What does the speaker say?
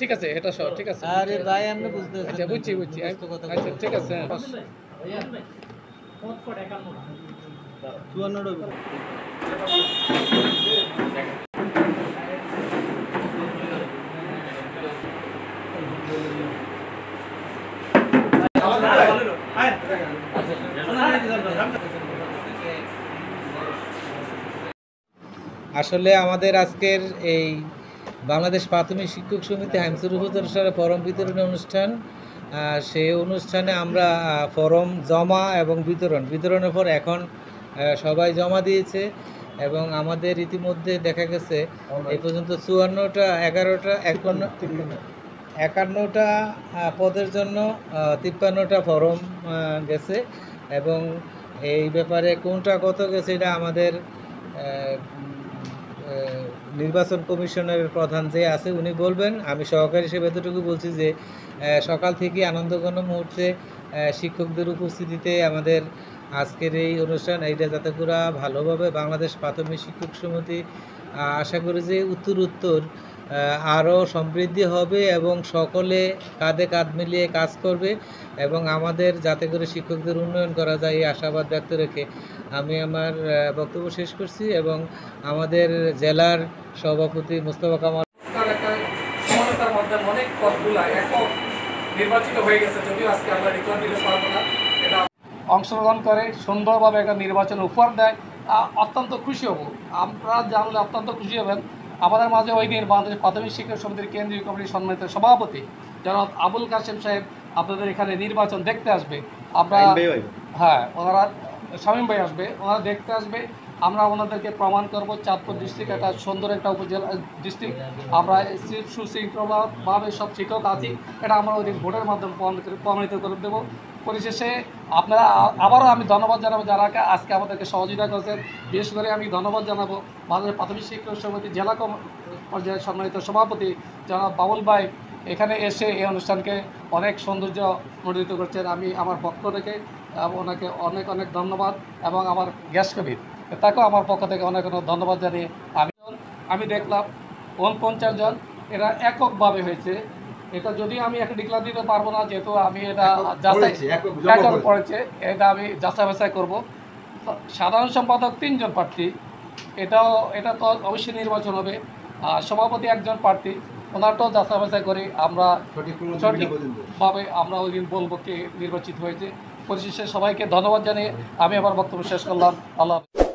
ঠিক আছে, এটা সব ঠিক আছে। আরে ভাই আপনি বুঝতেছেন। আচ্ছা বুঝছি। আচ্ছা ঠিক আছে। আসলে আমাদের আজকের এই বাংলাদেশ প্রাথমিক শিক্ষক সমিতি হাইমসুর উপজেলা ফরম বিতরণী অনুষ্ঠান, সেই অনুষ্ঠানে আমরা ফরম জমা এবং বিতরণের পর এখন সবাই জমা দিয়েছে এবং আমাদের ইতিমধ্যে দেখা গেছে এই পর্যন্ত 54টা 11টা 51টা পদের জন্য 53টা ফরম গেছে এবং এই ব্যাপারে কোনটা কত গেছে এটা আমাদের নির্বাচন কমিশনের প্রধান যে আছে উনি বলবেন। আমি সহকারী হিসেবে এতটুকু বলছি যে সকাল থেকে আনন্দঘন মুহূর্তে শিক্ষকদের উপস্থিতিতে আমাদের আজকের এই অনুষ্ঠান এইটা যাতে করে ভালোভাবে বাংলাদেশ প্রাথমিক শিক্ষক সমিতি আশা করি যে উত্তর আরও সমৃদ্ধি হবে এবং সকলে কাঁধে কাঁধ মিলিয়ে কাজ করবে এবং আমাদের যাতে করে শিক্ষকদের উন্নয়ন করা যায় এই আশাবাদ ব্যক্ত রেখে আমি আমার বক্তব্য শেষ করছি এবং আমাদের জেলার সভাপতি মোস্তফা কামাল সমানতার মাধ্যমে অনেক পদগুলা একক নির্বাচিত হয়ে গেছে, যদিও আজকে আমরা রিকর্ড দিতে পারবো না। এটা অংশগ্রহণ করে সুন্দরভাবে একটা নির্বাচন উপহার দেয়, অত্যন্ত খুশি হব। আমরা জানলে অত্যন্ত খুশি হবেন। আমাদের মাঝে ওই দিন বাংলাদেশ প্রাথমিক শিক্ষক সমিতির কেন্দ্রীয় কমিটির সম্মানিত সভাপতি জনাব আবুল কাশেম সাহেব আপনাদের এখানে নির্বাচন দেখতে আসবে। আমরা হ্যাঁ, ওনারা শামীম ভাই আসবে, ওনারা দেখতে আসবে। আমরা ওনাদেরকে প্রমাণ করব চাঁদপুর ডিস্ট্রিক্ট একটা সুন্দর একটা উপজেলা ডিস্ট্রিক্ট। আমরা সুশৃঙ্খলভাবে সব শিক্ষক আছি, এটা আমরা ওই দিন ভোটের মাধ্যমে প্রমাণিত করে দেবো। পরিশেষে আপনারা আবারও আমি ধন্যবাদ জানাবো যারা আজকে আমাদেরকে সহযোগিতা করেছেন। বিশেষ করে আমি ধন্যবাদ জানাবো বাংলাদেশ প্রাথমিক শিক্ষক সমিতি জেলা পর্যায়ের সম্মানিত সভাপতি জনাব বাবুল ভাই এখানে এসে এই অনুষ্ঠানকে অনেক সৌন্দর্য মণ্ডিত করছেন। আমি আমার পক্ষ থেকে ওনাকে অনেক অনেক ধন্যবাদ এবং আমার গ্যাস কবির তাকেও আমার পক্ষ থেকে অনেক অনেক ধন্যবাদ জানিয়ে আমি দেখলাম 49 জন এরা এককভাবে হয়েছে। এটা যদিও আমি একটা ডিক্লার দিতে পারবো না, যেহেতু আমি এটা একক পড়েছে, এটা আমি যাচাই বাছাই করবো। সাধারণ সম্পাদক 3 জন প্রার্থী, এটা তো অবশ্যই নির্বাচন হবে। সভাপতি 1 জন প্রার্থী, ওনারটাও যাচাই বাছাই করি আমরা সঠিকভাবে আমরা ওই দিন বলবো কে নির্বাচিত হয়েছে। পরিশেষে সবাইকে ধন্যবাদ জানিয়ে আমি আমার বক্তব্য শেষ করলাম। আল্লাহ হাফেজ।